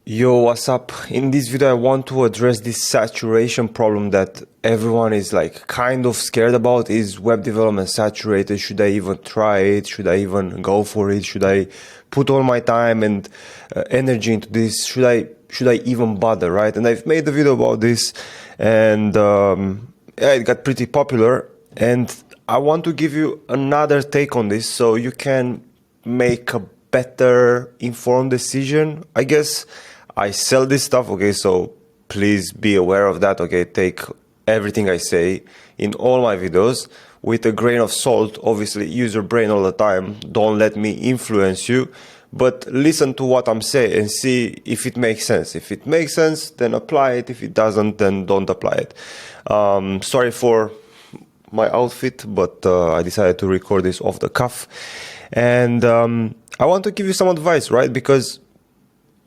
Yo, what's up? In this video, I want to address this saturation problem that everyone is like kind of scared about. Is web development saturated? Should I even try it? Should I even go for it? Should I put all my time and energy into this? Should I even bother, right? And I've made a video about this, and yeah, it got pretty popular. And I want to give you another take on this so you can make a better informed decision, I guess. I sell this stuff, okay, so please be aware of that, okay? Take everything I say in all my videos with a grain of salt. Obviously, use your brain all the time. Don't let me influence you, but listen to what I'm saying and see if it makes sense. If it makes sense, then apply it. If it doesn't, then don't apply it. Sorry for my outfit, but I decided to record this off the cuff. And I want to give you some advice, right? Because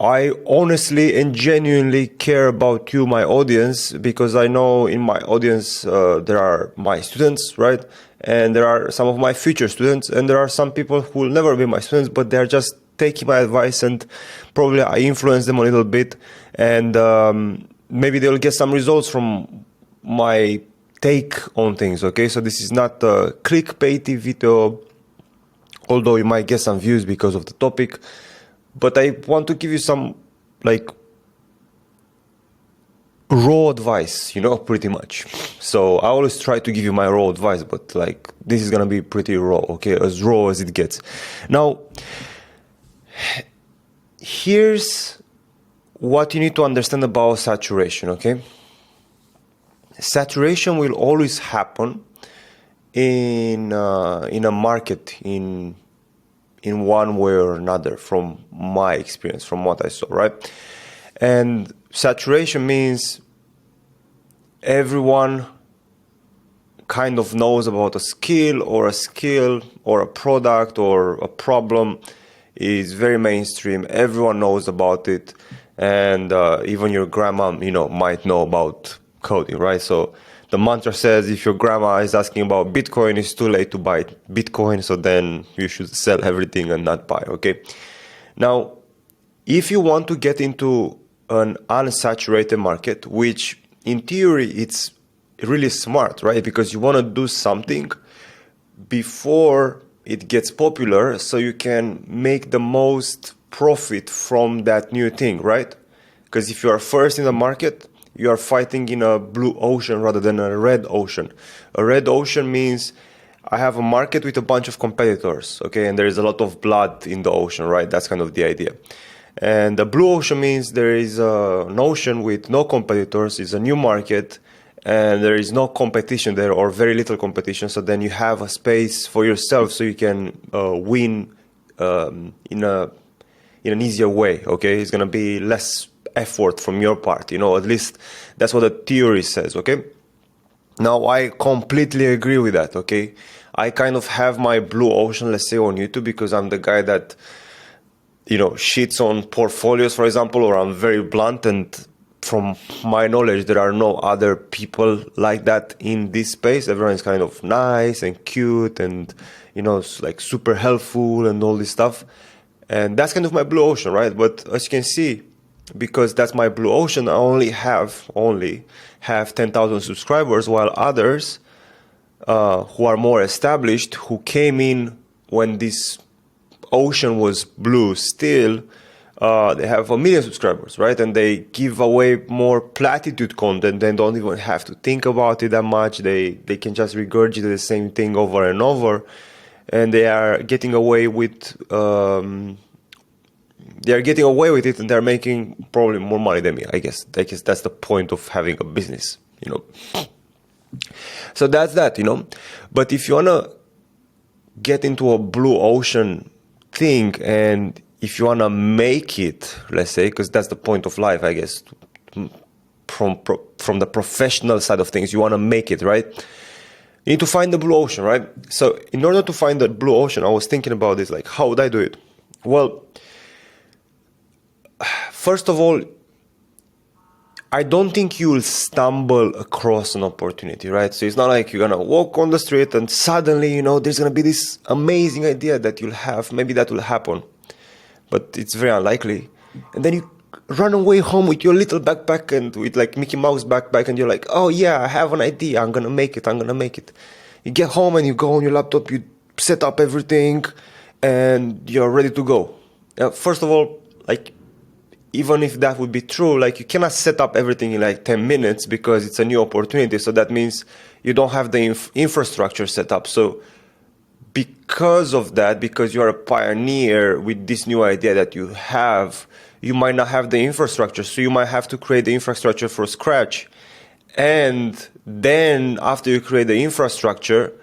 I honestly and genuinely care about you, my audience, because I know in my audience there are my students, right? And there are some of my future students, and there are some people who will never be my students, but they're just taking my advice, and probably I influence them a little bit, and maybe they'll get some results from my take on things, okay? So this is not a clickbaity video, although you might get some views because of the topic. But I want to give you some, like, raw advice, you know, pretty much. So I always try to give you my raw advice, but, like, this is gonna be pretty raw, okay? As raw as it gets. Now, here's what you need to understand about saturation, okay? Saturation will always happen in a market, in one way or another, from my experience, from what I saw, right? And saturation means everyone kind of knows about a skill or a product or a problem. Is very mainstream. Everyone knows about it, and even your grandma, you know, might know about coding, right? So the mantra says if your grandma is asking about Bitcoin, it's too late to buy Bitcoin, so then you should sell everything and not buy, okay? Now, if you want to get into an unsaturated market, which in theory it's really smart, right? Because you want to do something before it gets popular so you can make the most profit from that new thing, right? Because if you are first in the market, you are fighting in a blue ocean rather than a red ocean. A red ocean means I have a market with a bunch of competitors, okay, and there is a lot of blood in the ocean, right? That's kind of the idea. And the blue ocean means there is an ocean with no competitors, it's a new market, and there is no competition there, or very little competition, so then you have a space for yourself so you can win in an easier way, okay? It's gonna be less effort from your part, you know, at least that's what the theory says, okay? Now, I completely agree with that, okay? I kind of have my blue ocean, let's say, on YouTube, because I'm the guy that, you know, shits on portfolios, for example, or I'm very blunt, and from my knowledge, there are no other people like that in this space. Everyone is kind of nice and cute and, you know, like super helpful and all this stuff. And that's kind of my blue ocean, right? But as you can see, because that's my blue ocean, I only have 10,000 subscribers, while others who are more established, who came in when this ocean was blue still, they have 1 million subscribers, right? And they give away more platitude content. They don't even have to think about it that much. They can just regurgitate the same thing over and over, and they are getting away with it, and they're making probably more money than me, I guess. That's the point of having a business, you know. So that's that, you know. But if you want to get into a blue ocean thing, and if you want to make it, let's say, because that's the point of life, I guess, from the professional side of things, you want to make it, right? You need to find the blue ocean, right? So in order to find the blue ocean, I was thinking about this, like, how would I do it? Well, first of all, I don't think you will stumble across an opportunity, right? So it's not like you're gonna walk on the street and suddenly, you know, there's gonna be this amazing idea that you'll have. Maybe that will happen, but it's very unlikely. And then you run away home with your little backpack and with like Mickey Mouse backpack, and you're like, oh yeah, I have an idea, I'm gonna make it. You get home and you go on your laptop, you set up everything, and you're ready to go. First of all, like, even if that would be true, like, you cannot set up everything in like 10 minutes because it's a new opportunity. So that means you don't have the infrastructure set up. So because of that, because you're a pioneer with this new idea that you have, you might not have the infrastructure. So you might have to create the infrastructure from scratch. And then after you create the infrastructure,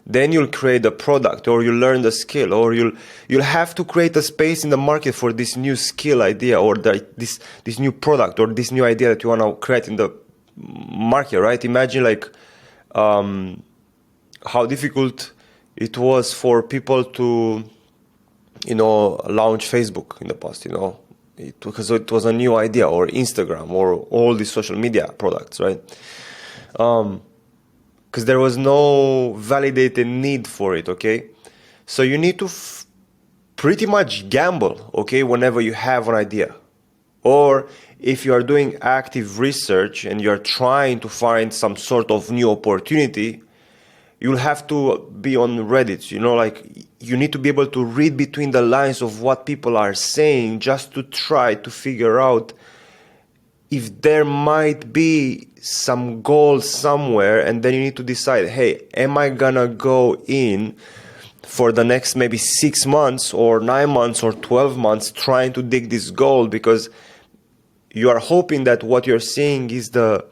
then you'll create a product, or you'll learn the skill, or you'll have to create a space in the market for this new skill idea, or this new product, or this new idea that you want to create in the market, right? Imagine like how difficult it was for people to, launch Facebook in the past, because it was a new idea, or Instagram, or all these social media products, right? Because there was no validated need for it, okay? So you need to pretty much gamble, okay, whenever you have an idea. Or if you are doing active research and you're trying to find some sort of new opportunity, you'll have to be on Reddit, like you need to be able to read between the lines of what people are saying just to try to figure out if there might be some goal somewhere, and then you need to decide, hey, am I gonna go in for the next maybe 6 months or 9 months or 12 months trying to dig this gold, because you are hoping that what you're seeing is the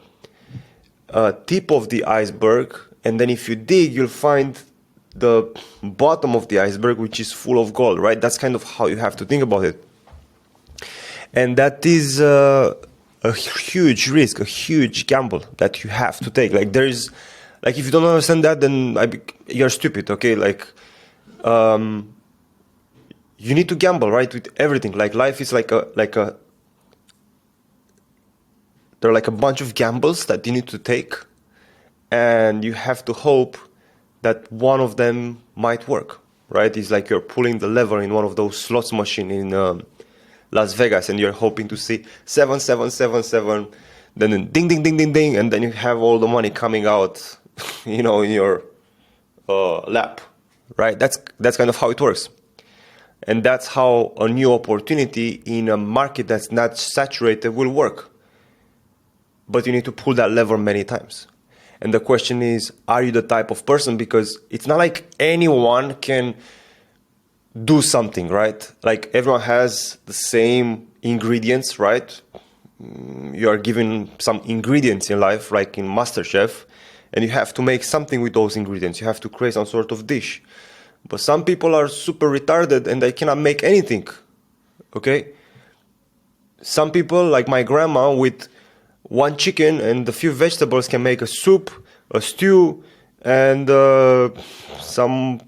tip of the iceberg, and then if you dig, you'll find the bottom of the iceberg, which is full of gold, right? That's kind of how you have to think about it. And that is a huge risk, a huge gamble that you have to take. Like, if you don't understand that, then you're stupid, okay? Like, you need to gamble, right, with everything. Like, life is there are like a bunch of gambles that you need to take, and you have to hope that one of them might work, right? It's like you're pulling the lever in one of those slots machine in Las Vegas, and you're hoping to see 7777, then ding, ding, ding, ding, ding, and then you have all the money coming out, in your lap, right? That's kind of how it works. And that's how a new opportunity in a market that's not saturated will work. But you need to pull that lever many times. And the question is, are you the type of person? Because it's not like anyone can do something, right? Like, everyone has the same ingredients, right? You are given some ingredients in life, like in MasterChef, and you have to make something with those ingredients. You have to create some sort of dish. But some people are super retarded and they cannot make anything, okay? Some people, like my grandma, with one chicken and a few vegetables can make a soup, a stew, and some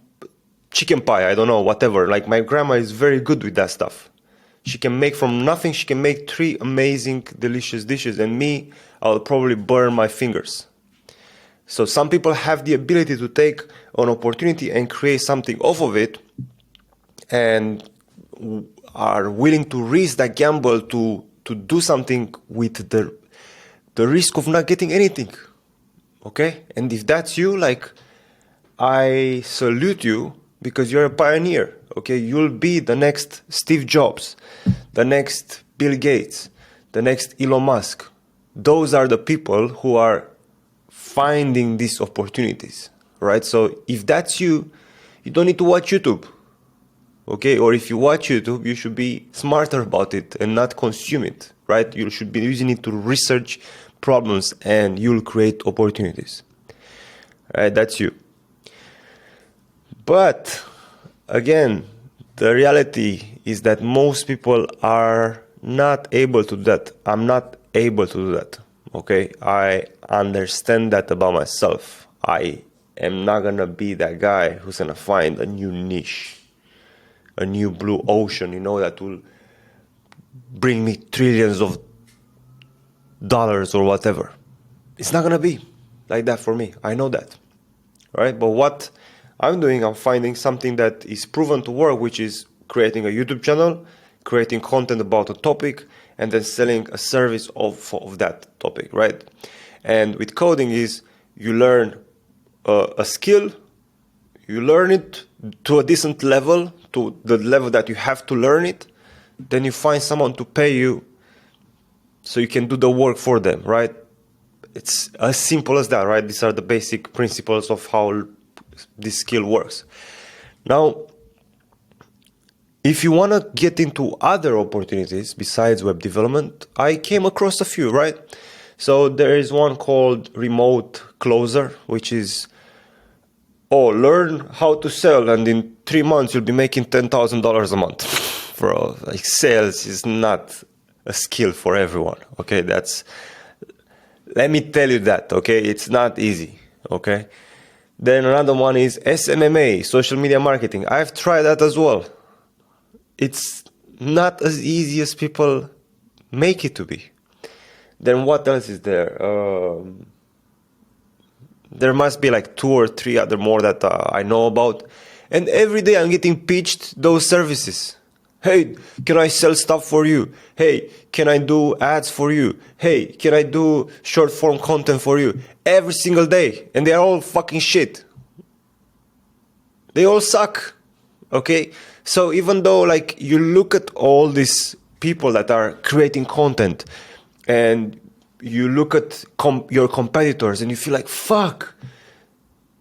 chicken pie, I don't know, whatever. Like, my grandma is very good with that stuff. She can make from nothing, she can make 3 amazing, delicious dishes, and me, I'll probably burn my fingers. So some people have the ability to take an opportunity and create something off of it, and are willing to risk that gamble to do something with the risk of not getting anything, okay? And if that's you, like, I salute you, because you're a pioneer, okay? You'll be the next Steve Jobs, the next Bill Gates, the next Elon Musk. Those are the people who are finding these opportunities, right? So if that's you, you don't need to watch YouTube, okay? Or if you watch YouTube, you should be smarter about it and not consume it, right? You should be using it to research problems, and you'll create opportunities, right? That's you. But again, the reality is that most people are not able to do that. I'm not able to do that, okay? I understand that about myself. I am not gonna be that guy who's gonna find a new niche, a new blue ocean, that will bring me trillions of dollars or whatever. It's not gonna be like that for me. I know that, right? But what I'm doing, I'm finding something that is proven to work, which is creating a YouTube channel, creating content about a topic, and then selling a service of that topic, right? And with coding is you learn a skill, you learn it to a decent level, to the level that you have to learn it, then you find someone to pay you so you can do the work for them, right? It's as simple as that, right? These are the basic principles of how this skill works. Now, if you want to get into other opportunities besides web development, I came across a few, right? So there is one called Remote Closer, which is, learn how to sell, and in 3 months you'll be making $10,000 a month. Bro, like sales is not a skill for everyone, okay? Let me tell you that, okay? It's not easy, okay? Then another one is SMMA, social media marketing. I've tried that as well. It's not as easy as people make it to be. Then what else is there? There must be like 2 or 3 other more that I know about. And every day I'm getting pitched those services. Hey, can I sell stuff for you? Hey, can I do ads for you? Hey, can I do short form content for you? Every single day. And they're all fucking shit. They all suck. Okay? So even though like you look at all these people that are creating content and you look at your competitors and you feel like, fuck,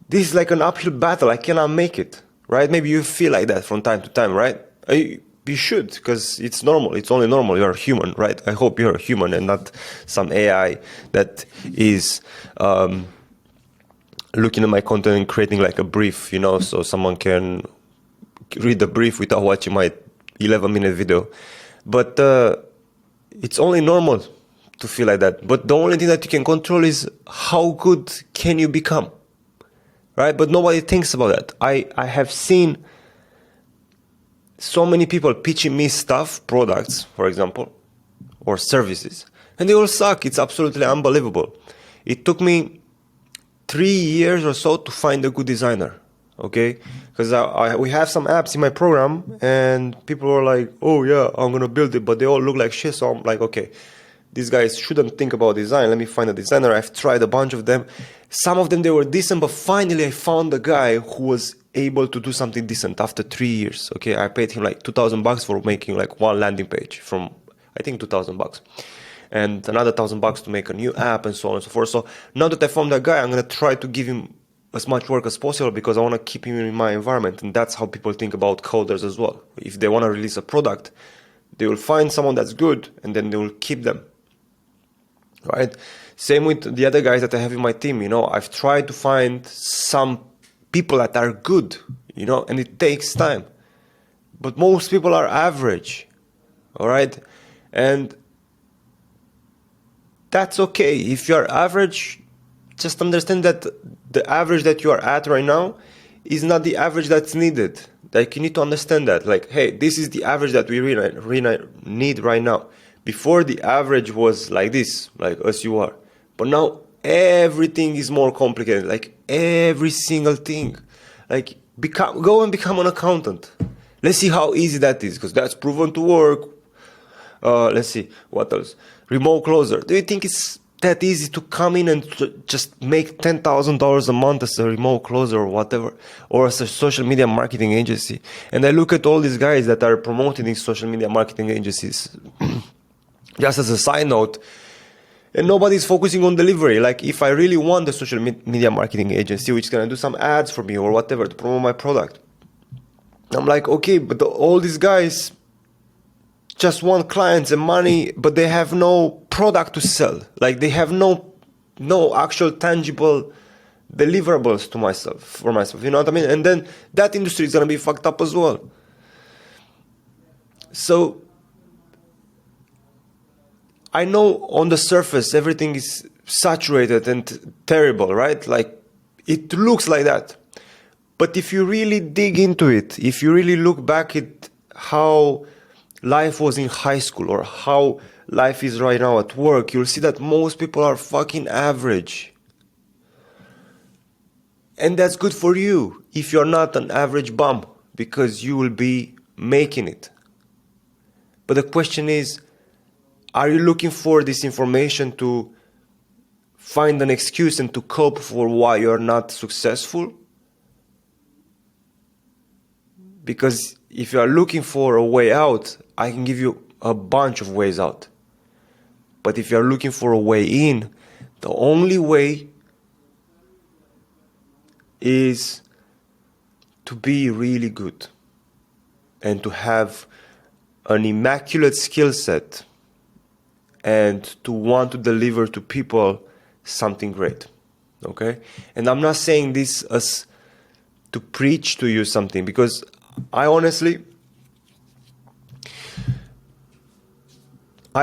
this is like an uphill battle. I cannot make it, right? Maybe you feel like that from time to time, right? You should, because it's normal. It's only normal. You're human, right? I hope you're a human and not some AI that is looking at my content and creating like a brief, so someone can read the brief without watching my 11-minute video. But it's only normal to feel like that. But the only thing that you can control is how good can you become, right? But nobody thinks about that. I have seen so many people pitching me stuff, products, for example, or services, and they all suck. It's absolutely unbelievable. It took me 3 years or so to find a good designer, okay? Because we have some apps in my program, and people were like, oh yeah, I'm going to build it, but they all look like shit. So I'm like, okay, these guys shouldn't think about design. Let me find a designer. I've tried a bunch of them. Some of them, they were decent, but finally I found a guy who was able to do something decent after 3 years. Okay, I paid him like $2,000 for making like one landing page from, I think, $2,000, and another $1,000 to make a new app and so on and so forth. So now that I found that guy, I'm gonna try to give him as much work as possible because I want to keep him in my environment, and that's how people think about coders as well. If they want to release a product, they will find someone that's good, and then they will keep them. Right? Same with the other guys that I have in my team. I've tried to find some people that are good, and it takes time. But most people are average, all right? And that's okay. If you're average, just understand that the average that you are at right now is not the average that's needed. Like, you need to understand that. Like, hey, this is the average that we really need right now. Before, the average was like this, like as you are. But now everything is more complicated, like every single thing. Like, go and become an accountant. Let's see how easy that is, because that's proven to work. Let's see, what else? Remote Closer. Do you think it's that easy to come in and just make $10,000 a month as a remote closer or whatever, or as a social media marketing agency? And I look at all these guys that are promoting these social media marketing agencies, just as a side note, and nobody's focusing on delivery. Like, if I really want a social media marketing agency which is going to do some ads for me or whatever to promote my product, I'm like, okay, but all these guys just want clients and money, but they have no product to sell. Like, they have no actual tangible deliverables for myself. You know what I mean? And then that industry is going to be fucked up as well. So I know on the surface everything is saturated and terrible, right? Like, it looks like that. But if you really dig into it, if you really look back at how life was in high school or how life is right now at work, you'll see that most people are fucking average. And that's good for you if you're not an average bum, because you will be making it. But the question is, are you looking for this information to find an excuse and to cope for why you're not successful? Because if you are looking for a way out, I can give you a bunch of ways out. But if you're looking for a way in, the only way is to be really good and to have an immaculate skill set and to want to deliver to people something great. Okay? And I'm not saying this as to preach to you something, because I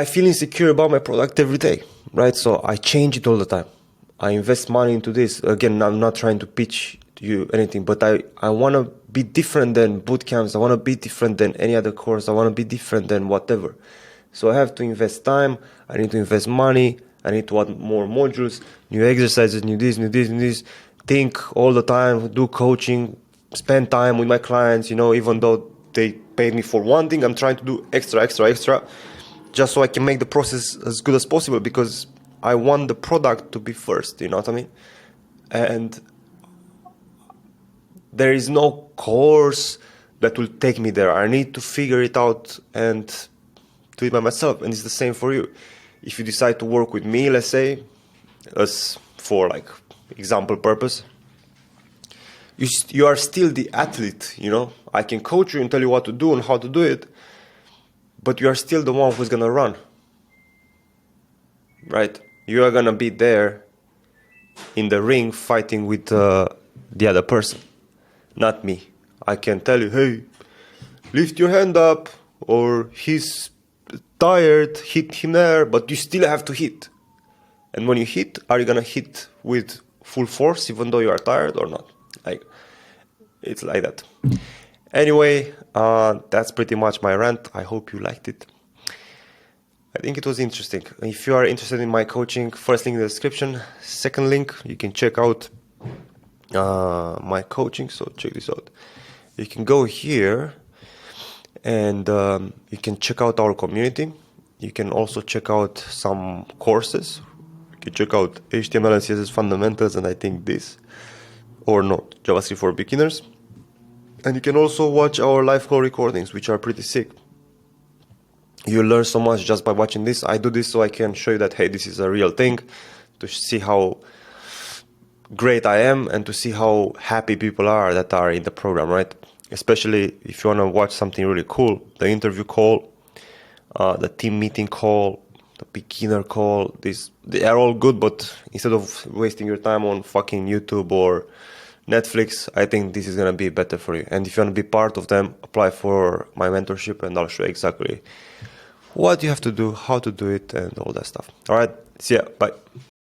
feel insecure about my product every day, right? So I change it all the time. I invest money into this. Again, I'm not trying to pitch to you anything, but I want to be different than boot camps. I want to be different than any other course. I want to be different than whatever. So I have to invest time. I need to invest money. I need to add more modules, new exercises, new this. Think all the time, do coaching, spend time with my clients, even though they paid me for one thing, I'm trying to do extra, just so I can make the process as good as possible, because I want the product to be first, you know what I mean? And there is no course that will take me there. I need to figure it out and do it by myself. And it's the same for you. If you decide to work with me, let's say, as for like example purpose, you are still the athlete, I can coach you and tell you what to do and how to do it, but you are still the one who's gonna run, right? You are gonna be there in the ring fighting with the other person, not me. I can tell you, hey, lift your hand up, or he's tired, hit him there, but you still have to hit. And when you hit, are you gonna hit with full force even though you are tired or not? It's like that. Anyway, that's pretty much my rant. I hope you liked it. I think it was interesting. If you are interested in my coaching, first link in the description. Second link, you can check out my coaching. So check this out. You can go here and you can check out our community. You can also check out some courses. You can check out HTML and CSS fundamentals, and I think this, or not, JavaScript for beginners. And you can also watch our live call recordings, which are pretty sick. You learn so much just by watching this. I do this so I can show you that, hey, this is a real thing, to see how great I am and to see how happy people are that are in the program, right? Especially if you want to watch something really cool, the interview call, the team meeting call, the beginner call, they are all good, but instead of wasting your time on fucking YouTube or Netflix, I think this is going to be better for you. And if you want to be part of them, apply for my mentorship and I'll show you exactly what you have to do, how to do it, and all that stuff. All right, see ya, bye.